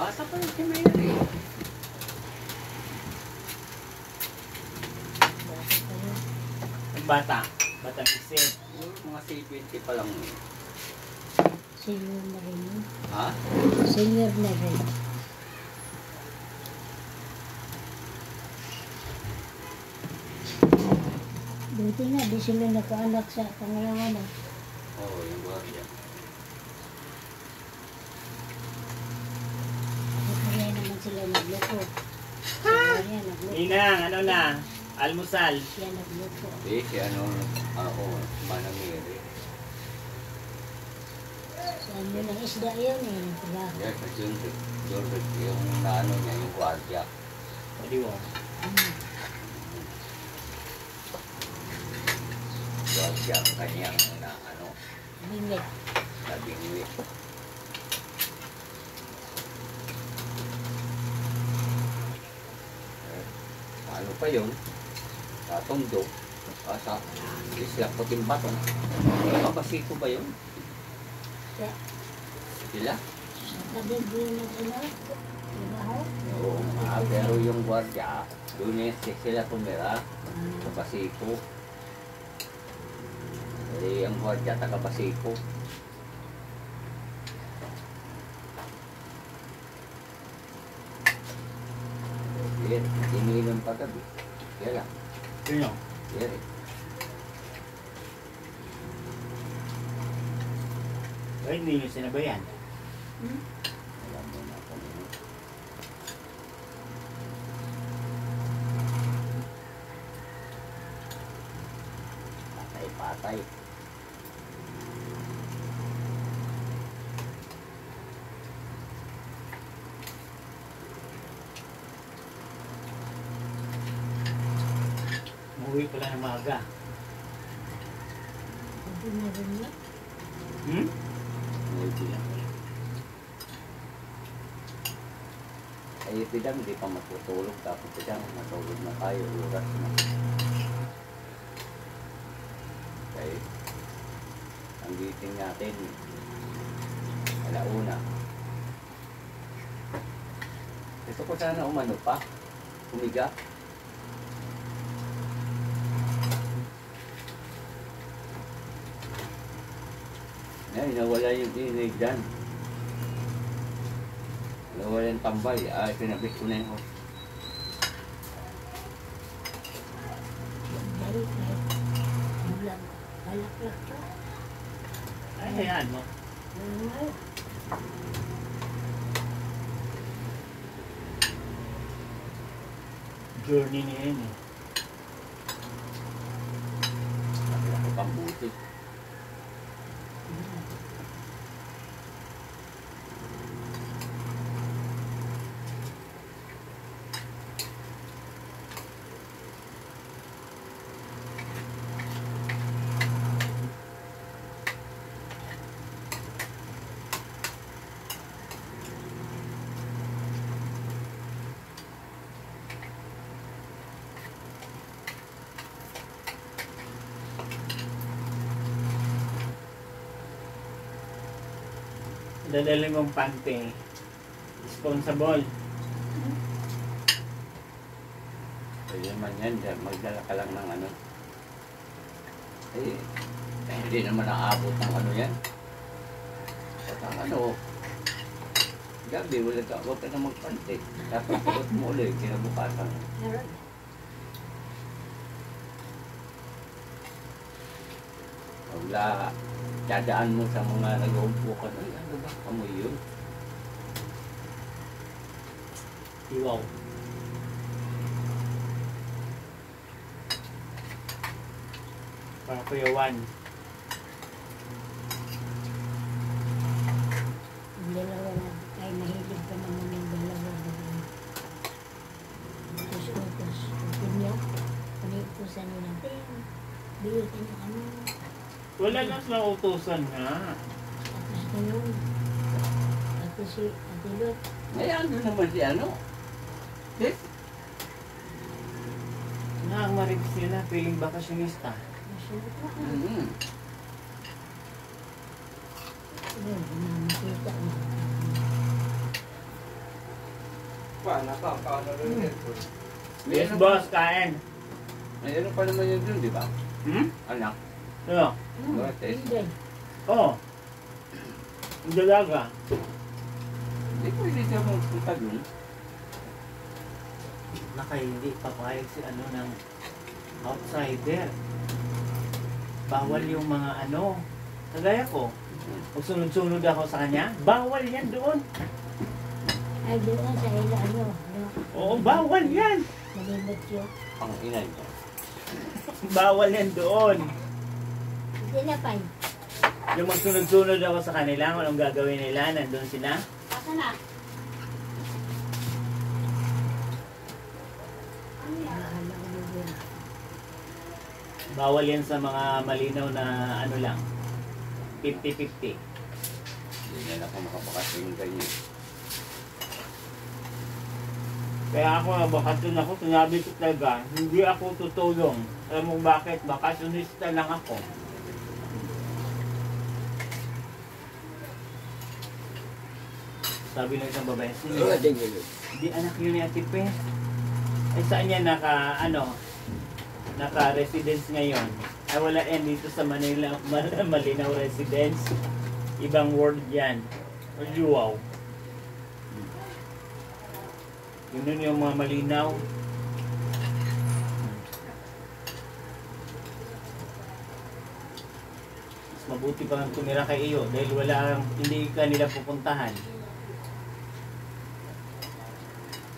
Bata pa rin si Mary. Bata. Bata isip. Mga 70 pa lang. Senior na rin yun. Ha? Senior na rin. Buti nga, di sila nakaanak sa pangalawang anak. Oo, yung gwardiya. Kaya naman sila nagloko. Kaya nagloko. Ninang, ano na? Almusal. Siya nagloko. Eh, si ano, ako, Manang Mary. Saan yun ang isda yun eh. Nagtrabaho. Yes, sa Junrik. Junrik, yung naano niya, yung gwardiya. Paliwa. Gwardiya ang kanyang na ano, Bingit. nabingwi. Ano pa yun? Sa Tondo. Sa Isla Puting Baton. Kapasito ba yun? Sa Sila? tabi din ng ano. Trabaho. Oo. Pero yung gwardiya, doon sila tumira. Sa Pasiko. Eh, ang gwardiya taga Pasiko. Yan, ininom pa gabi. Yan lang. Sino? Yan eh. Ay, hindi nyo sinabayan. Alam mo na kung ano. Patay-patay. Umuwi pala ng maaga. Tabi na rin yun. Hmm? Maybe lang. Ay, pidang, hindi pa matutulog. Tapos pidang, matulog na tayo. Oras na. Okay. Ang giting natin, alauna. Gusto ko sana umano pa. Humiga. Ay, nawala yung tinig dyan. Nawala yung tambay. Ay, pinabit ko na yun. Balik na. Bulang. Balaklak ka. Ay, hayaan mo. Journey niya yun eh. Ako pang buti. Dadalhin mong pante. Responsible. Ayun man yan. Magdala ka lang ng ano. Eh, hindi naman naabot ng ano yan. At ang ano, gabi, huwag ka na magpante. Tapos pagod mo ulit, kinabukasan. Wala, dadaan mo sa mga nag-uumpo ka. Ay, ano ba? Amoy yun. Iwaw. Para kuyawan. Yung dalawa na ay mahilig pa naman ng dalawa. Utos-utos. Utos niya. Panikusan nyo natin. Bigyan niyo ano. Wala lang silang utusan nga. Tapos ganun. Tapos si Ate Lot. Ngayon, doon naman si ano. Yes. Nga, ang marig sila, piling bakasyonista. Masyadot na. Mm-hmm. Ayun, nakikita mo. Yes, boss, kain. May ano pa naman yun dun, di ba? Hmm? Anak. Ano? Gratis. Hindi. Oo. Ang dalaga. Hindi pwede siya magpunta dun. Hindi papayag si ano ng outsider. Bawal yung mga ano. Kagaya ko. Kung sunod-sunod ako sa kanya, bawal yan doon. Ay, doon sa ila, ano. Oo, bawal yan. Malimot yun. Ang ina niya. Bawal yan doon. Hindi na pa. Yung magsunod-sunod ako sa kanila, kung anong gagawin nila, nandun sila. Asa na? Bawal yan sa mga malinaw na ano lang. 50-50. Hindi na ako makapakasin ganyan. Kaya ako, bakasyon ako, sinabi ko talaga, hindi ako tutulong. Alam mo bakit? Bakasyonista lang ako. Sabi ng isang babae, sige, di anak yun ni Ate Pe. Ay saan niya naka-residence ngayon? Ay wala yan dito sa Manila, Malinaw Residence. Ibang word yan. Wow. Yun yung mga malinaw. Mas mabuti pa nga tumira kay iyo dahil hindi ka nila pupuntahan.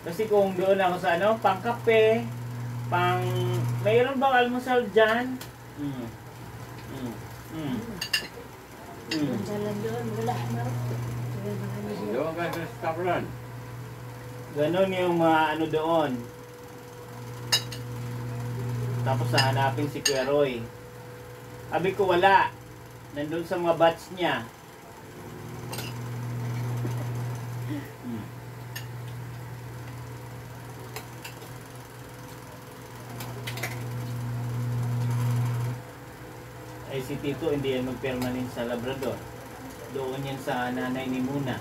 Kasi kung doon ako sa pang kape, mayroon bang almusal dyan? Jalan doon, wala. Doon ka sa restaurant. Ganon yung mga ano doon. Tapos hahanapin si Kuya Roy. Sabi ko wala. Nandun sa mga batch niya. Ay si Tito hindi yan mag-permanent sa Labrador. Doon yan sa nanay ni Muna.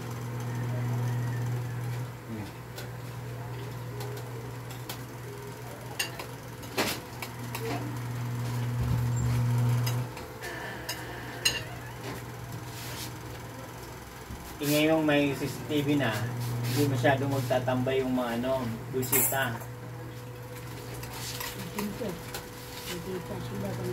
Ngayong may CCTV na, hindi masyadong magtatambay yung mga busita. Dito. Dito sila kung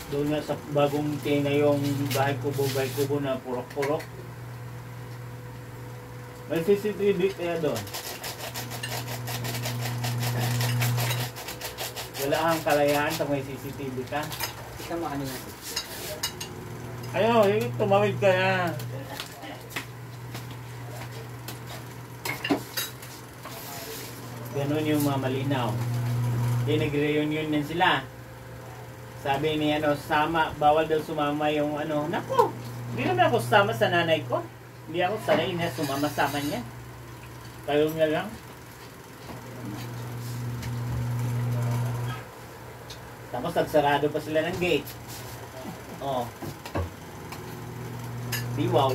Doon nga sa bagong tina yung bahay kubo na purok-purok. May CCTV kaya doon. Wala kang kalayaan sa may CCTV ka. Ika mo ano na. Ayaw, tumawid ka na. Ganon yung mga malinaw. Di nag-reunion din sila. Sabi ni bawal daw sumama yung nako, hindi naman ako sumama sa nanay ko. Hindi ako sanay na sumama-sama niya. Kayo nga lang. Tapos nagsarado pa sila ng gate. Oh. Di wow.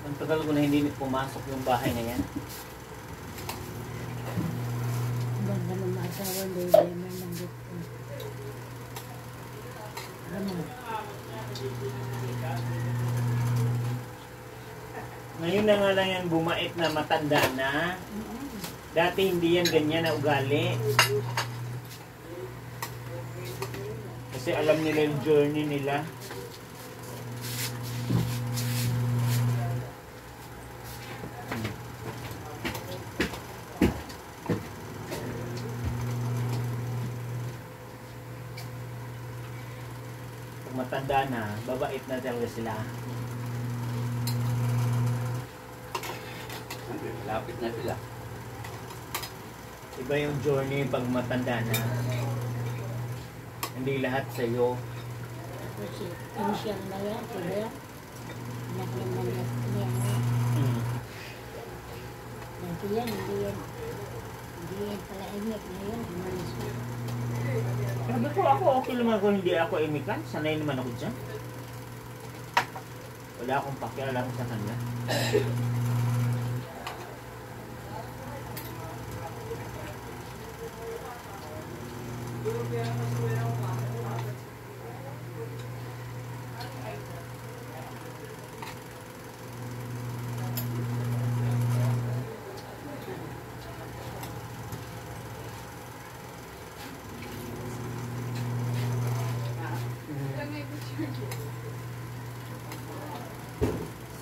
Ang tagal ko na hindi pumasok yung bahay na yan. ganda ng maasawa, dahil may nanggit ko. Ano? Ngayon na nga lang yan bumait na matanda na. Dati hindi yan ganyan na ugali. Kasi alam nila yung journey nila. Pag matanda na, babait na talaga sila. Lapit na sila. Iba yung journey pag matanda na. Hindi lahat sa'yo. Kasi initial na yan, diba? Anak naman niya. dati yan, hindi yan. Hindi yan pala imik ngayon. Umalis na. Sabi ko ako, okay naman ako, hindi ako imikan. Sanay naman ako dyan. Wala akong pakialam sa kanya.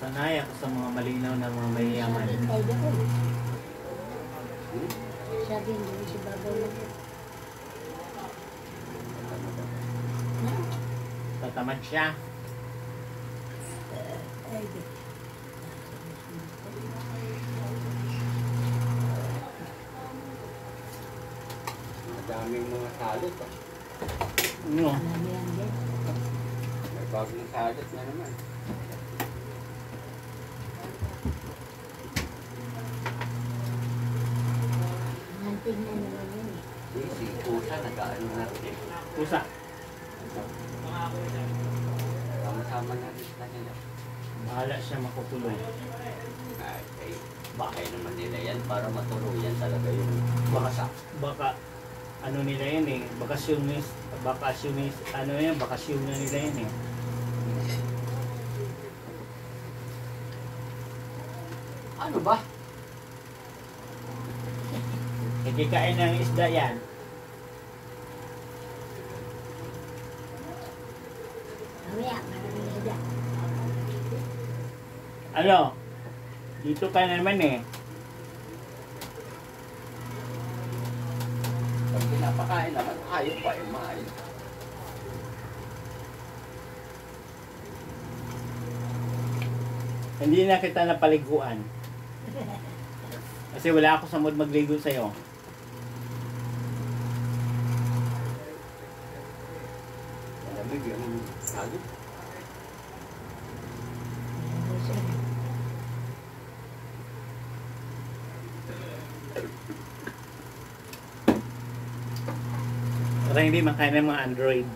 Sanay ako sa mga malinaw na mga mayayaman. Sabi tayo doon. Sabi hindi si Babaw lang. Na? Tatamad siya. Ay, di. Madaming mga salot. Ah. Ano? Marami yan din. May bagong salot na naman. Hantig na naman yun eh. Si Kusa nag-ano na rin. Pusa. Sama-sama na rin sa nila. Bahala siya makukulong. Ay, bakay naman nila yan para matuluyan talaga yung baka. Baka ano nila yan eh. Bakasyonis, ano yan, bakasyon na nila yan eh. Ano ba? Ikikain ng isda yan. Mamaya, maraming ida. Ano? Dito ka na naman eh. Pag pinapakain naman, ayaw pa yung maayon. Hindi na kita napaliguan. Kasi wala ako sa mood magligo sa'yo. Malamig yung salot. Para hindi makain ng mga Android.